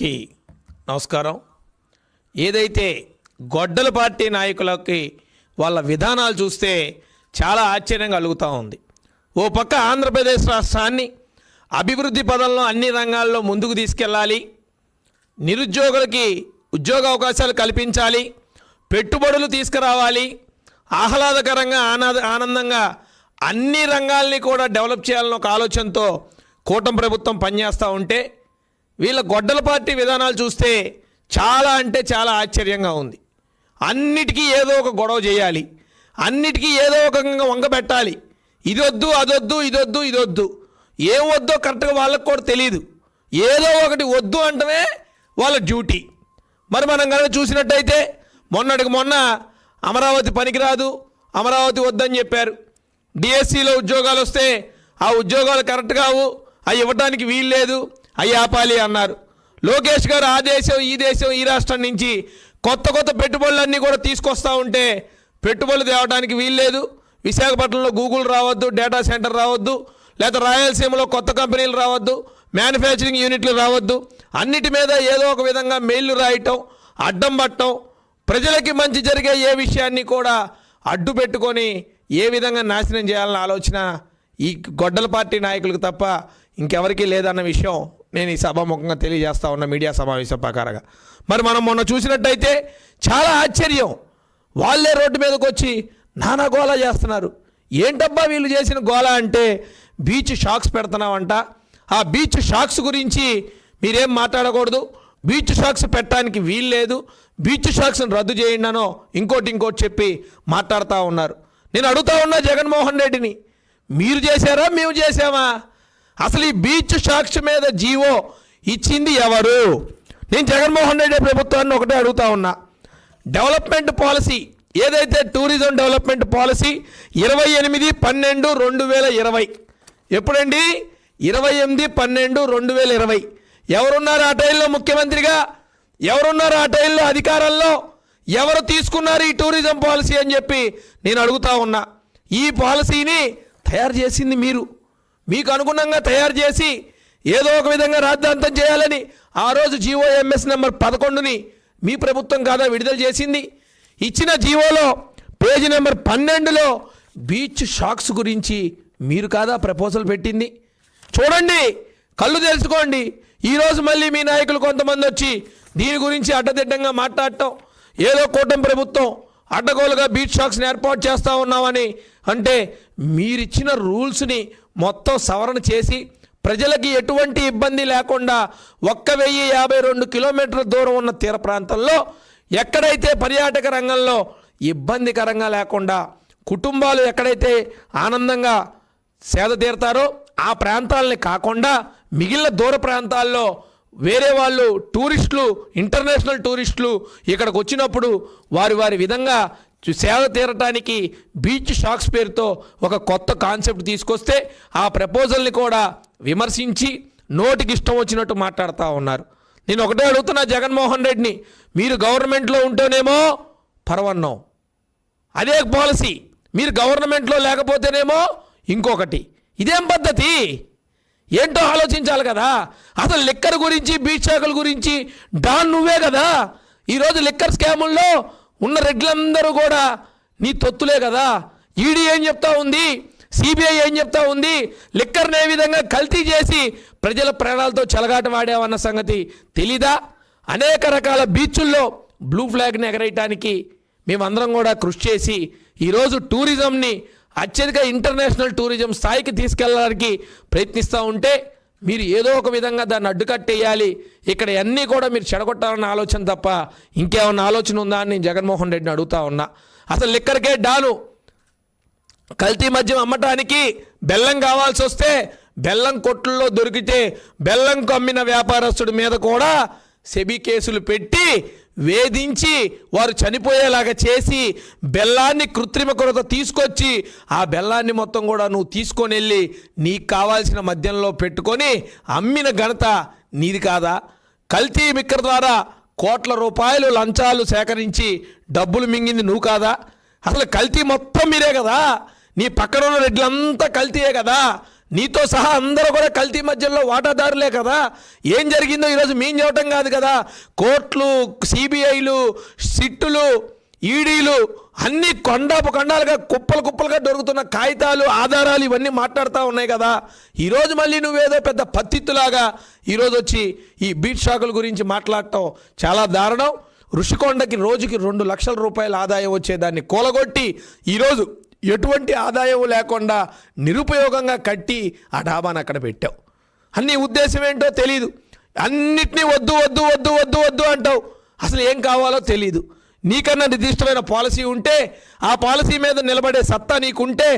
అందరికీ నమస్కారం. ఏదైతే గొడ్డల పార్టీ నాయకులకి వాళ్ళ విధానాలు చూస్తే చాలా ఆశ్చర్యం కలుగుతూ ఉంది. ఓ పక్క ఆంధ్రప్రదేశ్ రాష్ట్రాన్ని అభివృద్ధి పదంలో అన్ని రంగాల్లో ముందుకు తీసుకెళ్ళాలి, నిరుద్యోగులకి ఉద్యోగ అవకాశాలు కల్పించాలి, పెట్టుబడులు తీసుకురావాలి, ఆహ్లాదకరంగా ఆనందంగా అన్ని రంగాల్ని కూడా డెవలప్ చేయాలన్న ఒక ఆలోచనతో కూటమి ప్రభుత్వం పనిచేస్తూ ఉంటే వీళ్ళ గొడ్డల పార్టీ విధానాలు చూస్తే చాలా అంటే చాలా ఆశ్చర్యంగా ఉంది. అన్నిటికీ ఏదో ఒక గొడవ చేయాలి, అన్నిటికీ ఏదో ఒక వంగబెట్టాలి. ఇదొద్దు అదొద్దు ఇదొద్దు ఇదొద్దు, ఏం వద్దో కరెక్ట్గా వాళ్ళకు కూడా తెలియదు. ఏదో ఒకటి వద్దు అంటమే వాళ్ళ డ్యూటీ. మరి మనం కనుక చూసినట్టయితే మొన్నటికి మొన్న అమరావతి పనికిరాదు, అమరావతి వద్దని చెప్పారు. డిఎస్సిలో ఉద్యోగాలు వస్తే ఆ ఉద్యోగాలు కరెక్ట్ కావు, అవి ఇవ్వడానికి వీలు లేదు, అవి ఆపాలి అన్నారు. లోకేష్ గారు ఆ దేశం ఈ దేశం ఈ రాష్ట్రం నుంచి కొత్త కొత్త పెట్టుబడులన్నీ కూడా తీసుకొస్తూ ఉంటే పెట్టుబడులు తేవడానికి వీల్లేదు. విశాఖపట్నంలో గూగుల్ రావద్దు, డేటా సెంటర్ రావద్దు, లేదా రాయలసీమలో కొత్త కంపెనీలు రావద్దు, మ్యానుఫ్యాక్చరింగ్ యూనిట్లు రావద్దు. అన్నిటి మీద ఏదో ఒక విధంగా మెయిల్లు రాయటం, అడ్డం పట్టడం, ప్రజలకి మంచి జరిగే ఏ విషయాన్ని కూడా అడ్డు పెట్టుకొని ఏ విధంగా నాశనం చేయాలన్న ఆలోచన ఈ గొడ్డల పార్టీ నాయకులకు తప్ప ఇంకెవరికీ లేదన్న విషయం నేను ఈ సభాముఖంగా తెలియజేస్తా ఉన్న మీడియా సమావేశం ప్రకారంగా. మరి మనం మొన్న చూసినట్టయితే చాలా ఆశ్చర్యం, వాళ్ళే రోడ్డు మీదకి వచ్చి నానా గోలా చేస్తున్నారు. ఏంటబ్బా వీళ్ళు చేసిన గోలా అంటే బీచ్ షాక్స్ పెడుతున్నామంట. ఆ బీచ్ షాక్స్ గురించి మీరేం మాట్లాడకూడదు, బీచ్ షాక్స్ పెట్టడానికి వీలు లేదు, బీచ్ షాక్స్ని రద్దు చేయండి అనో ఇంకోటి చెప్పి మాట్లాడుతూ ఉన్నారు. నేను అడుగుతా ఉన్నా జగన్మోహన్ రెడ్డిని, మీరు చేశారా మేము చేసామా? అసలు ఈ బీచ్ షాక్స్ మీద జీవో ఇచ్చింది ఎవరు? నేను జగన్మోహన్ రెడ్డి ప్రభుత్వాన్ని ఒకటే అడుగుతా ఉన్నా. డెవలప్మెంట్ పాలసీ ఏదైతే టూరిజం డెవలప్మెంట్ పాలసీ 28/12/2020 ఎప్పుడండి? 28/12/2020. ఎవరున్నారు ఆ టైంలో ముఖ్యమంత్రిగా? ఎవరున్నారు ఆ టైంలో అధికారంలో? ఎవరు తీసుకున్నారు ఈ టూరిజం పాలసీ అని చెప్పి నేను అడుగుతా ఉన్నా. ఈ పాలసీని తయారు చేసింది మీరు. మీకు అనుగుణంగా తయారు చేసి ఏదో ఒక విధంగా రాద్ధాంతం చేయాలని ఆ రోజు జీవోఎంఎస్ నెంబర్ 11ని మీ ప్రభుత్వం కాదా విడుదల చేసింది? ఇచ్చిన జీవోలో పేజీ నెంబర్ 12లో బీచ్ షాక్స్ గురించి మీరు కాదా ప్రపోజల్ పెట్టింది? చూడండి, కళ్ళు తెలుసుకోండి. ఈరోజు మళ్ళీ మీ నాయకులు కొంతమంది వచ్చి దీని గురించి అడ్డదిడ్డంగా మాట్లాడటం, ఏదో కూటమి ప్రభుత్వం అడ్డగోలుగా బీచ్ షాక్స్ని ఏర్పాటు చేస్తూ ఉన్నామని అంటే మీరిచ్చిన రూల్స్ని మొత్తం సవరణ చేసి ప్రజలకి ఎటువంటి ఇబ్బంది లేకుండా 1052 కిలోమీటర్ల దూరం ఉన్న తీర ప్రాంతంలో ఎక్కడైతే పర్యాటక రంగంలో ఇబ్బందికరంగా లేకుండా కుటుంబాలు ఎక్కడైతే ఆనందంగా సేద తీరుతారో ఆ ప్రాంతాలని కాకుండా మిగిలిన దూర ప్రాంతాల్లో వేరే వాళ్ళు టూరిస్టులు, ఇంటర్నేషనల్ టూరిస్టులు ఇక్కడికి వచ్చినప్పుడు వారి విధంగా సేవ తీరటానికి బీచ్ షాక్స్ పేరుతో ఒక కొత్త కాన్సెప్ట్ తీసుకొస్తే ఆ ప్రపోజల్ని కూడా విమర్శించి నోటికి ఇష్టం వచ్చినట్టు మాట్లాడుతూ ఉన్నారు. నేను ఒకటే అడుగుతున్నా జగన్మోహన్ రెడ్డిని, మీరు గవర్నమెంట్లో ఉంటేనేమో పరవన్నాం అదే పాలసీ, మీరు గవర్నమెంట్లో లేకపోతేనేమో ఇంకొకటి. ఇదేం పద్ధతి? ఏంటో ఆలోచించాలి కదా. అసలు లిక్కర్ గురించి బీచ్ షాకుల గురించి డాన్ నువ్వే కదా. ఈరోజు లిక్కర్ స్కాముల్లో ఉన్న రెడ్లందరూ కూడా నీ తొత్తులే కదా. ఈడీ ఏం చెప్తా ఉంది, సిబిఐ ఏం చెప్తా ఉంది? లిక్కర్ని ఏ విధంగా కల్తీ చేసి ప్రజల ప్రాణాలతో చెలగాట వాడావన్న సంగతి తెలీదా? అనేక రకాల బీచ్ల్లో బ్లూ ఫ్లాగ్ని ఎగరేయటానికి మేమందరం కూడా కృషి చేసి ఈరోజు టూరిజంని అత్యధిక ఇంటర్నేషనల్ టూరిజం స్థాయికి తీసుకెళ్ళడానికి ప్రయత్నిస్తూ ఉంటే మీరు ఏదో ఒక విధంగా దాన్ని అడ్డుకట్టేయాలి, ఇక్కడ అన్నీ కూడా మీరు చెడగొట్టాలన్న ఆలోచన తప్ప ఇంకేమన్నా ఆలోచన ఉందా అని నేను జగన్మోహన్ రెడ్డిని అడుగుతా ఉన్నా. అసలు లిక్కర్కే డాను, కల్తీ మద్యం అమ్మటానికి బెల్లం కావాల్సి వస్తే బెల్లం కొట్లలో దొరికితే బెల్లం కమ్మిన వ్యాపారస్తుడి మీద కూడా సెబీ కేసులు పెట్టి వేధించి వారు చనిపోయేలాగా చేసి బెల్లాన్ని కృత్రిమ కొరత తీసుకొచ్చి ఆ బెల్లాన్ని మొత్తం కూడా నువ్వు తీసుకొని వెళ్ళి నీకు కావాల్సిన మద్యంలో పెట్టుకొని అమ్మిన ఘనత నీది కాదా? కల్తీ మిక్కర్ ద్వారా కోట్ల రూపాయలు లంచాలు సేకరించి డబ్బులు మింగింది నువ్వు కాదా? అసలు కల్తీ మొత్తం మీరే కదా. నీ పక్కన ఉన్న రెడ్లంతా కల్తీయే కదా. నీతో సహా అందరూ కూడా కల్తీ మధ్యలో వాటాదారులే కదా. ఏం జరిగిందో ఈరోజు మేము చెప్పటం కాదు కదా. కోర్టులు, సిబిఐలు, సిట్టులు, ఈడీలు అన్నీ కొండాలుగా కుప్పలుగా దొరుకుతున్న కాగితాలు, ఆధారాలు ఇవన్నీ మాట్లాడుతూ ఉన్నాయి కదా. ఈరోజు మళ్ళీ నువ్వేదో పెద్ద పత్తిత్తులాగా ఈరోజు వచ్చి ఈ బీట్ షాకుల గురించి మాట్లాడటం చాలా దారుణం. ఋషికొండకి రోజుకి 2 లక్షల రూపాయల ఆదాయం వచ్చేదాన్ని కూలగొట్టి ఈరోజు ఎటువంటి ఆదాయం లేకుండా నిరుపయోగంగా కట్టి ఆ డాబాను అక్కడ పెట్టావు. అన్ని ఉద్దేశం ఏంటో తెలీదు. అన్నిటినీ వద్దు అంటావు. అసలు ఏం కావాలో తెలీదు. నీకన్నా నిర్దిష్టమైన పాలసీ ఉంటే, ఆ పాలసీ మీద నిలబడే సత్తా నీకుంటే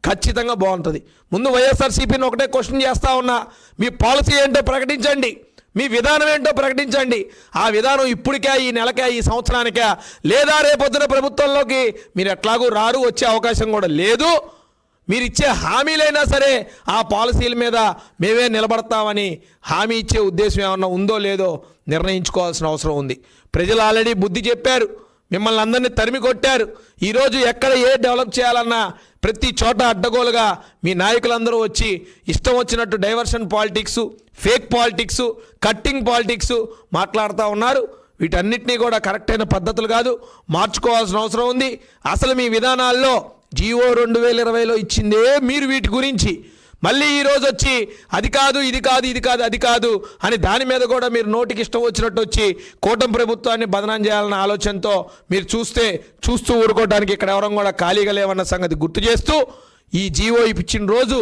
ఖచ్చితంగా బాగుంటుంది. ముందు వైఎస్ఆర్సీపీని ఒకటే క్వశ్చన్ చేస్తూ ఉన్నా, మీ పాలసీ ఏంటో ప్రకటించండి, మీ విధానం ఏంటో ప్రకటించండి. ఆ విధానం ఇప్పటికే, ఈ నెలకే, ఈ సంవత్సరానికే, లేదా రేపొద్దున ప్రభుత్వంలోకి మీరు ఎట్లాగూ రారు, వచ్చే అవకాశం కూడా లేదు. మీరు ఇచ్చే హామీలైనా సరే ఆ పాలసీల మీద మేమే నిలబడతామని హామీ ఇచ్చే ఉద్దేశం ఏమన్నా ఉందో లేదో నిర్ణయించుకోవాల్సిన అవసరం ఉంది. ప్రజలు ఆల్రెడీ బుద్ధి చెప్పారు, మిమ్మల్ని అందరినీ తరిమి కొట్టారు. ఈరోజు ఎక్కడ ఏ డెవలప్ చేయాలన్నా ప్రతి చోట అడ్డగోలుగా మీ నాయకులందరూ వచ్చి ఇష్టం వచ్చినట్టు diversion politics, fake politics, cutting politics మాట్లాడుతూ ఉన్నారు. వీటన్నిటినీ కూడా కరెక్ట్ అయిన పద్ధతులు కాదు, మార్చుకోవాల్సిన అవసరం ఉంది. అసలు మీ విధానాల్లో జీవో 2020లో ఇచ్చిందే మీరు వీటి గురించి. మళ్ళీ ఈరోజు వచ్చి అది కాదు, ఇది కాదు, ఇది కాదు, అది కాదు అని దాని మీద కూడా మీరు నోటికి ఇష్టం వచ్చినట్టు వచ్చి కూటమి ప్రభుత్వాన్ని బదనాం చేయాలన్న ఆలోచనతో మీరు చూస్తూ ఊరుకోవడానికి ఇక్కడ ఎవరం కూడా ఖాళీగా లేవన్న సంగతి గుర్తు చేస్తూ, ఈ జీవో ఇచ్చిన రోజు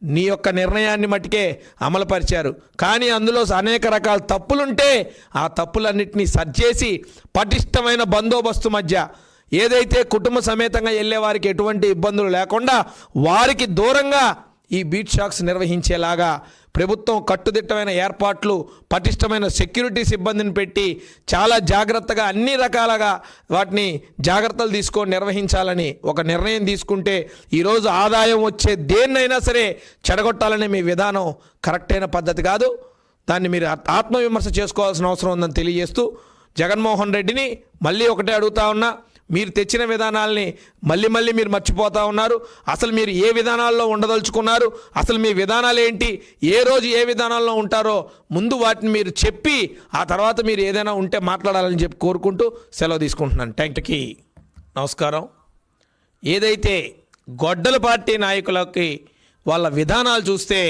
నీ యొక్క నిర్ణయాన్ని మట్టుకే అమలుపరిచారు. కానీ అందులో అనేక రకాల తప్పులుంటే ఆ తప్పులన్నింటినీ సరిచేసి పటిష్టమైన బందోబస్తు మధ్య ఏదైతే కుటుంబ సమేతంగా వెళ్ళే వారికి ఎటువంటి ఇబ్బందులు లేకుండా వారికి దూరంగా ఈ బీట్ షాక్స్ నిర్వహించేలాగా ప్రభుత్వం కట్టుదిట్టమైన ఏర్పాట్లు, పటిష్టమైన సెక్యూరిటీ సిబ్బందిని పెట్టి చాలా జాగ్రత్తగా అన్ని రకాలుగా వాటిని జాగ్రత్తలు తీసుకొని నిర్వహించాలని ఒక నిర్ణయం తీసుకుంటే, ఈరోజు ఆదాయం వచ్చే దేన్నైనా సరే చెడగొట్టాలనే మీ విధానం కరెక్ట్ అయిన పద్ధతి కాదు. దాన్ని మీరు ఆత్మవిమర్శ చేసుకోవాల్సిన అవసరం ఉందని తెలియజేస్తూ, జగన్మోహన్ రెడ్డిని మళ్ళీ ఒకటే అడుగుతా ఉన్నా, మీరు తెచ్చిన విధానాల్ని మళ్ళీ మీరు మర్చిపోతూ ఉన్నారు. అసలు మీరు ఏ విధానాల్లో ఉండదలుచుకున్నారు, అసలు మీ విధానాలు ఏంటి, ఏ రోజు ఏ విధానాల్లో ఉంటారో ముందు వాటిని మీరు చెప్పి ఆ తర్వాత మీరు ఏదైనా ఉంటే మాట్లాడాలని చెప్పి కోరుకుంటూ సెలవు తీసుకుంటున్నాను. థ్యాంక్కి నమస్కారం. ఏదైతే గొడ్డల పార్టీ నాయకులకి వాళ్ళ విధానాలు చూస్తే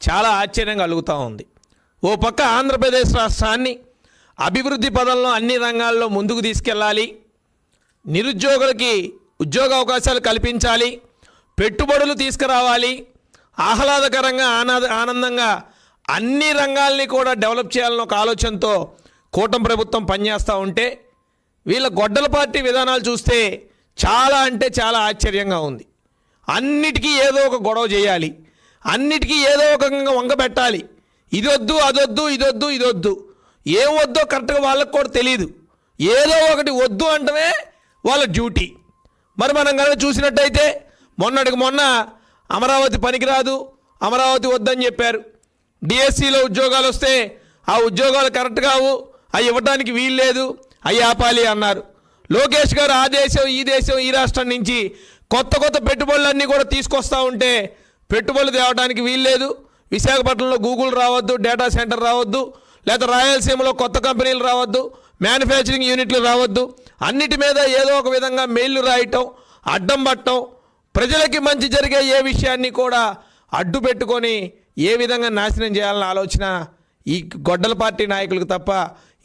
చాలా ఆశ్చర్యంగా కలుగుతూ ఉంది. ఓ పక్క ఆంధ్రప్రదేశ్ రాష్ట్రాన్ని అభివృద్ధి పదంలో అన్ని రంగాల్లో ముందుకు తీసుకెళ్ళాలి, నిరుద్యోగులకి ఉద్యోగ అవకాశాలు కల్పించాలి, పెట్టుబడులు తీసుకురావాలి, ఆహ్లాదకరంగా ఆనందంగా అన్ని రంగాల్ని కూడా డెవలప్ చేయాలని ఒక ఆలోచనతో కూటమి ప్రభుత్వం పనిచేస్తూ ఉంటే, వీళ్ళ గొడ్డల పార్టీ విధానాలు చూస్తే చాలా అంటే చాలా ఆశ్చర్యంగా ఉంది. అన్నిటికీ ఏదో ఒక గొడవ చేయాలి, అన్నిటికీ ఏదో ఒక వంగ పెట్టాలి. ఇదొద్దు, అదొద్దు, ఇదొద్దు, ఇదొద్దు, ఏం వద్దో కరెక్ట్గా వాళ్ళకు కూడా తెలియదు. ఏదో ఒకటి వద్దు అంటమే వాళ్ళ డ్యూటీ. మరి మనం కనుక చూసినట్టయితే మొన్నటికి మొన్న అమరావతి పనికిరాదు, అమరావతి వద్దని చెప్పారు. డిఎస్సిలో ఉద్యోగాలు వస్తే ఆ ఉద్యోగాలు కరెక్ట్ కావు, అవి ఇవ్వడానికి వీలు లేదు, అవి ఆపాలి అన్నారు. లోకేష్ గారు ఆ దేశం ఈ దేశం ఈ రాష్ట్రం నుంచి కొత్త పెట్టుబడులన్నీ కూడా తీసుకొస్తూ ఉంటే పెట్టుబడులు తేవడానికి వీలు లేదు, విశాఖపట్నంలో గూగుల్ రావద్దు, డేటా సెంటర్ రావద్దు, లేదా రాయలసీమలో కొత్త కంపెనీలు రావద్దు, మ్యానుఫ్యాక్చరింగ్ యూనిట్లు రావద్దు, అన్నిటి మీద ఏదో ఒక విధంగా మెయిల్లు రాయటం, అడ్డం పట్టడం, ప్రజలకి మంచి జరిగే ఏ విషయాన్ని కూడా అడ్డు పెట్టుకొని ఏ విధంగా నాశనం చేయాలన్న ఆలోచన ఈ గొడ్డల పార్టీ నాయకులకు తప్ప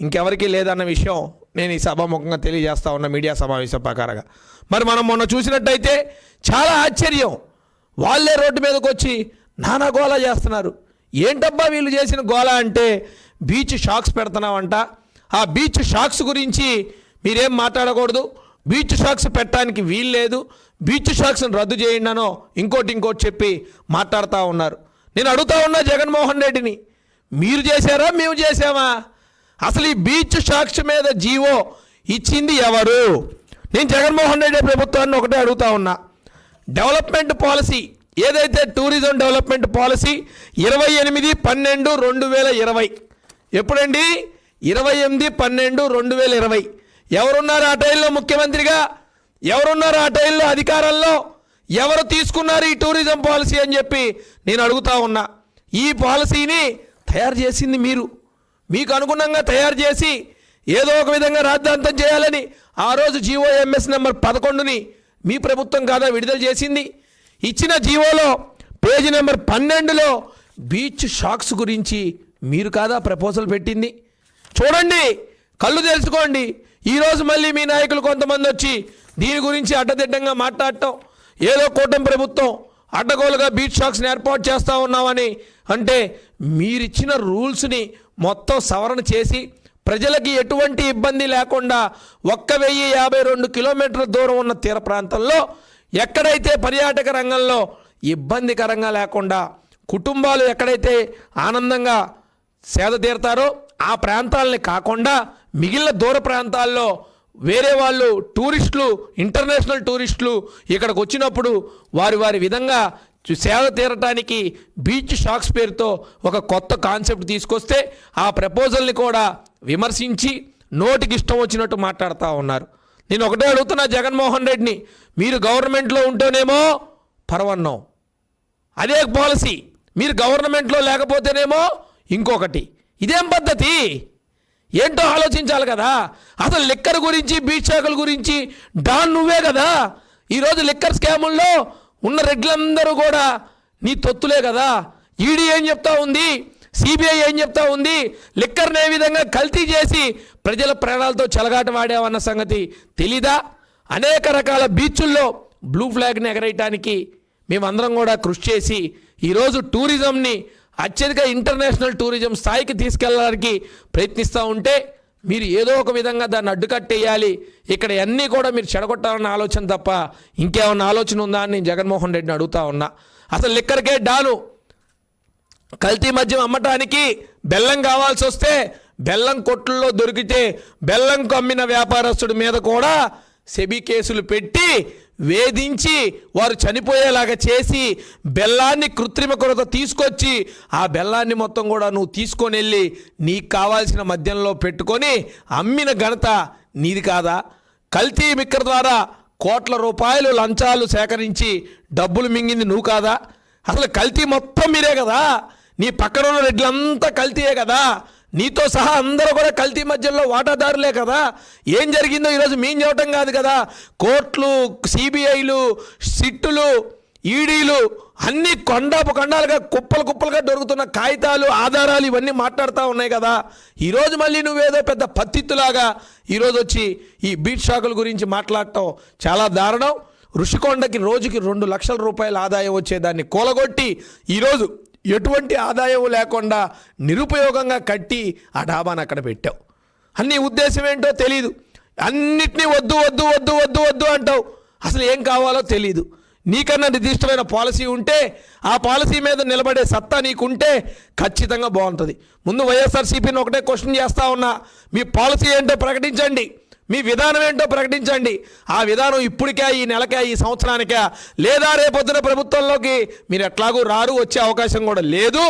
ఇంకెవరికీ లేదన్న విషయం నేను ఈ సభాముఖంగా తెలియజేస్తా ఉన్న మీడియా సమావేశం ప్రకారంగా. మరి మనం మొన్న చూసినట్టయితే చాలా ఆశ్చర్యం, వాళ్ళే రోడ్డు మీదకి వచ్చి నానా గోలా చేస్తున్నారు. ఏంటబ్బా వీళ్ళు చేసిన గోలా అంటే బీచ్ షాక్స్ పెడుతున్నామంట. ఆ బీచ్ షాక్స్ గురించి మీరేం మాట్లాడకూడదు, బీచ్ షాక్స్ పెట్టడానికి వీలు లేదు, బీచ్ షాక్స్ని రద్దు చేయండినో ఇంకోటి చెప్పి మాట్లాడుతూ ఉన్నారు. నేను అడుగుతా ఉన్నా జగన్మోహన్ రెడ్డిని, మీరు చేశారా మేము చేసామా? అసలు ఈ బీచ్ షాక్స్ మీద జీవో ఇచ్చింది ఎవరు? నేను జగన్మోహన్ రెడ్డి ప్రభుత్వాన్ని ఒకటే అడుగుతా ఉన్నా, డెవలప్మెంట్ పాలసీ ఏదైతే టూరిజం డెవలప్మెంట్ పాలసీ 28/12/2020 ఎప్పుడండి? 28/12/2020. ఎవరున్నారు ఆ టైంలో ముఖ్యమంత్రిగా, ఎవరున్నారు ఆ టైంలో అధికారంలో, ఎవరు తీసుకున్నారు ఈ టూరిజం పాలసీ అని చెప్పి నేను అడుగుతా ఉన్నా. ఈ పాలసీని తయారు చేసింది మీరు, మీకు అనుగుణంగా తయారు చేసి ఏదో ఒక విధంగా రాద్ధాంతం చేయాలని ఆ రోజు జీవోఎంఎస్ నెంబర్ 11ని మీ ప్రభుత్వం కాదా విడుదల చేసింది. ఇచ్చిన జీవోలో పేజీ నెంబర్ 12లో బీచ్ షాక్స్ గురించి మీరు కాదా ప్రపోజల్ పెట్టింది. చూడండి, కళ్ళు తెలుసుకోండి. ఈరోజు మళ్ళీ మీ నాయకులు కొంతమంది వచ్చి దీని గురించి అడ్డదిడ్డంగా మాట్లాడటం, ఏదో కూటమి ప్రభుత్వం అడ్డగోలుగా బీచ్ షాక్స్ని ఏర్పాటు చేస్తూ ఉన్నామని అంటే, మీరిచ్చిన రూల్స్ని మొత్తం సవరణ చేసి ప్రజలకి ఎటువంటి ఇబ్బంది లేకుండా 1052 కిలోమీటర్ల దూరం ఉన్న తీర ప్రాంతంలో ఎక్కడైతే పర్యాటక రంగంలో ఇబ్బందికరంగా లేకుండా కుటుంబాలు ఎక్కడైతే ఆనందంగా సేద తీరతారో ఆ ప్రాంతాలని కాకుండా మిగిలిన దూర ప్రాంతాల్లో వేరే వాళ్ళు టూరిస్టులు, ఇంటర్నేషనల్ టూరిస్టులు ఇక్కడికి వచ్చినప్పుడు వారి విధంగా సేద తీరటానికి బీచ్ షాక్స్ పేరుతో ఒక కొత్త కాన్సెప్ట్ తీసుకొస్తే ఆ ప్రపోజల్ని కూడా విమర్శించి నోటికి ఇష్టం వచ్చినట్టు మాట్లాడుతూ ఉన్నారు. నేను ఒకటే అడుగుతున్నా జగన్మోహన్ రెడ్డిని, మీరు గవర్నమెంట్లో ఉంటేనేమో పరవన్నాం అదే పాలసీ, మీరు గవర్నమెంట్లో లేకపోతేనేమో ఇంకొకటి. ఇదేం పద్ధతి? ఏంటో ఆలోచించాలి కదా. అసలు లిక్కర్ గురించి, బీచ్ షాకుల గురించి డాన్ నువ్వే కదా. ఈరోజు లిక్కర్ స్కాముల్లో ఉన్న రెడ్లందరూ కూడా నీ తొత్తులే కదా. ఈడీ ఏం చెప్తా ఉంది, సిబిఐ ఏం చెప్తా ఉంది, లిక్కర్ని ఏ విధంగా కల్తీ చేసి ప్రజల ప్రాణాలతో చెలగాట వాడావన్న సంగతి తెలీదా? అనేక రకాల బీచ్ల్లో బ్లూ ఫ్లాగ్ని ఎగరేయటానికి మేమందరం కూడా కృషి చేసి ఈరోజు టూరిజంని అత్యధిక ఇంటర్నేషనల్ టూరిజం స్థాయికి తీసుకెళ్ళడానికి ప్రయత్నిస్తూ ఉంటే మీరు ఏదో ఒక విధంగా దాన్ని అడ్డుకట్టేయాలి, ఇక్కడ అన్నీ కూడా మీరు చెడగొట్టాలన్న ఆలోచన తప్ప ఇంకేమన్నా ఆలోచన ఉందా అని నేను జగన్మోహన్ రెడ్డిని అడుగుతా ఉన్నా. అసలు లిక్కర్కే డాను, కల్తీ మద్యం అమ్మటానికి బెల్లం కావాల్సి వస్తే బెల్లం కొట్లలో దొరికితే బెల్లంకు అమ్మిన వ్యాపారస్తుడి మీద కూడా సెబీ కేసులు పెట్టి వేధించి వారు చనిపోయేలాగా చేసి బెల్లాన్ని కృత్రిమ కొరత తీసుకొచ్చి ఆ బెల్లాన్ని మొత్తం కూడా నువ్వు తీసుకొని వెళ్ళి నీకు కావాల్సిన మద్యంలో పెట్టుకొని అమ్మిన ఘనత నీది కాదా? కల్తీ మిక్కర్ ద్వారా కోట్ల రూపాయలు లంచాలు సేకరించి డబ్బులు మింగింది నువ్వు కాదా? అసలు కల్తీ మొత్తం మీరే కదా. నీ పక్కన ఉన్న రెడ్లంతా కల్తీయే కదా. నీతో సహా అందరూ కూడా కల్తీ మధ్యలో వాటాదారులే కదా. ఏం జరిగిందో ఈరోజు మేము చెప్పటం కాదు కదా. కోర్టులు, సిబిఐలు, సిట్టులు, ఈడీలు అన్నీ కొండాలుగా కుప్పలుగా దొరుకుతున్న కాగితాలు, ఆధారాలు ఇవన్నీ మాట్లాడుతూ ఉన్నాయి కదా. ఈరోజు మళ్ళీ నువ్వేదో పెద్ద పత్తిత్తులాగా ఈరోజు వచ్చి ఈ బీచ్ షాకుల గురించి మాట్లాడటం చాలా దారుణం. ఋషికొండకి రోజుకి 2 లక్షల రూపాయల ఆదాయం వచ్చేదాన్ని కూలగొట్టి ఈరోజు ఎటువంటి ఆదాయం లేకుండా నిరుపయోగంగా కట్టి ఆ డాబాను అక్కడ పెట్టావు. అన్ని ఉద్దేశం ఏంటో తెలీదు. అన్నిటినీ వద్దు అంటావు. అసలు ఏం కావాలో తెలీదు. నీకన్నా నిర్దిష్టమైన పాలసీ ఉంటే ఆ పాలసీ మీద నిలబడే సత్తా నీకుంటే ఖచ్చితంగా బాగుంటుంది. ముందు వైఎస్ఆర్సీపీని ఒకటే క్వశ్చన్ చేస్తూ ఉన్నా, మీ పాలసీ ఏంటో ప్రకటించండి, మీ విధానం ఏంటో ప్రకటించండి. ఆ విధానం ఇప్పటికే, ఈ నెలకే, ఈ సంవత్సరానికే, లేదా రేపొద్దున ప్రభుత్వంలోకి మీరు ఎట్లాగూ రారు, వచ్చే అవకాశం కూడా లేదు.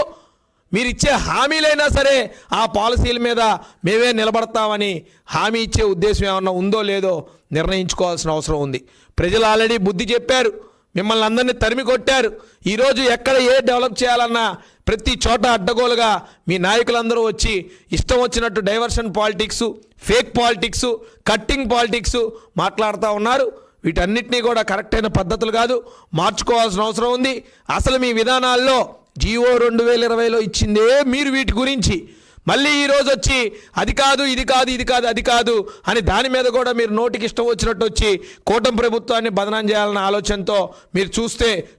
మీరు ఇచ్చే హామీలైనా సరే ఆ పాలసీల మీద మేమే నిలబడతామని హామీ ఇచ్చే ఉద్దేశం ఏమన్నా ఉందో లేదో నిర్ణయించుకోవాల్సిన అవసరం ఉంది. ప్రజలు ఆల్రెడీ బుద్ధి చెప్పారు, మిమ్మల్ని అందరినీ తరిమి కొట్టారు. ఈరోజు ఎక్కడ ఏ డెవలప్ చేయాలన్నా ప్రతి చోట అడ్డగోలుగా మీ నాయకులందరూ వచ్చి ఇష్టం వచ్చినట్టు diversion politics, fake politics, cutting politics మాట్లాడుతూ ఉన్నారు. వీటన్నిటినీ కూడా కరెక్ట్ అయిన పద్ధతులు కాదు, మార్చుకోవాల్సిన అవసరం ఉంది. అసలు మీ విధానాల్లో జీవో 2020లో ఇచ్చిందే మీరు వీటి గురించి. మళ్ళీ ఈరోజు వచ్చి అది కాదు, ఇది కాదు, ఇది కాదు, అది కాదు అని దాని మీద కూడా మీరు నోటికి ఇష్టం వచ్చినట్టు వచ్చి కూటమి ప్రభుత్వాన్ని బదనాం చేయాలన్న ఆలోచనతో మీరు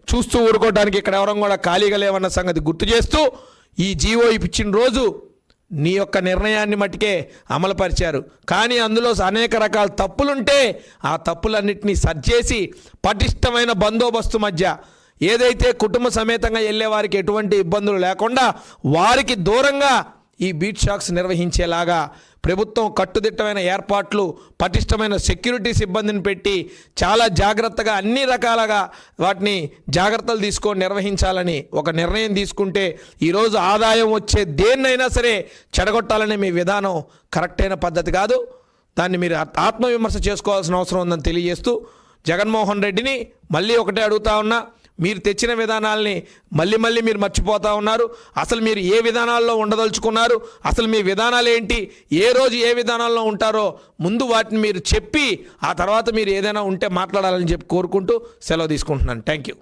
చూస్తూ ఊరుకోవడానికి ఇక్కడ ఎవరం కూడా ఖాళీగా లేవన్న సంగతి గుర్తు చేస్తూ, ఈ జీవో ఇచ్చిన రోజు నీ యొక్క నిర్ణయాన్ని మట్టుకే అమలుపరిచారు. కానీ అందులో అనేక రకాల తప్పులుంటే ఆ తప్పులన్నింటినీ సరిచేసి పటిష్టమైన బందోబస్తు మధ్య ఏదైతే కుటుంబ సమేతంగా వెళ్ళే వారికి ఎటువంటి ఇబ్బందులు లేకుండా వారికి దూరంగా ఈ బీచ్ షాక్స్ నిర్వహించేలాగా ప్రభుత్వం కట్టుదిట్టమైన ఏర్పాట్లు, పటిష్టమైన సెక్యూరిటీ సిబ్బందిని పెట్టి చాలా జాగ్రత్తగా అన్ని రకాలుగా వాటిని జాగ్రత్తలు తీసుకొని నిర్వహించాలని ఒక నిర్ణయం తీసుకుంటే ఈరోజు ఆదాయం వచ్చే దేన్నైనా సరే చెడగొట్టాలనే మీ విధానం కరెక్ట్ అయిన పద్ధతి కాదు. దాన్ని మీరు ఆత్మవిమర్శ చేసుకోవాల్సిన అవసరం ఉందని తెలియజేస్తూ జగన్మోహన్ రెడ్డిని మళ్ళీ ఒకటే అడుగుతా ఉన్నా, మీరు తెచ్చిన విధానాల్ని మళ్ళీ మీరు మర్చిపోతూ ఉన్నారు. అసలు మీరు ఏ విధానాల్లో ఉండదలుచుకున్నారు, అసలు మీ విధానాలు ఏంటి, ఏ రోజు ఏ విధానాల్లో ఉంటారో ముందు వాటిని మీరు చెప్పి ఆ తర్వాత మీరు ఏదైనా ఉంటే మాట్లాడాలని చెప్పి కోరుకుంటూ సెలవు తీసుకుంటున్నాను. Thank you.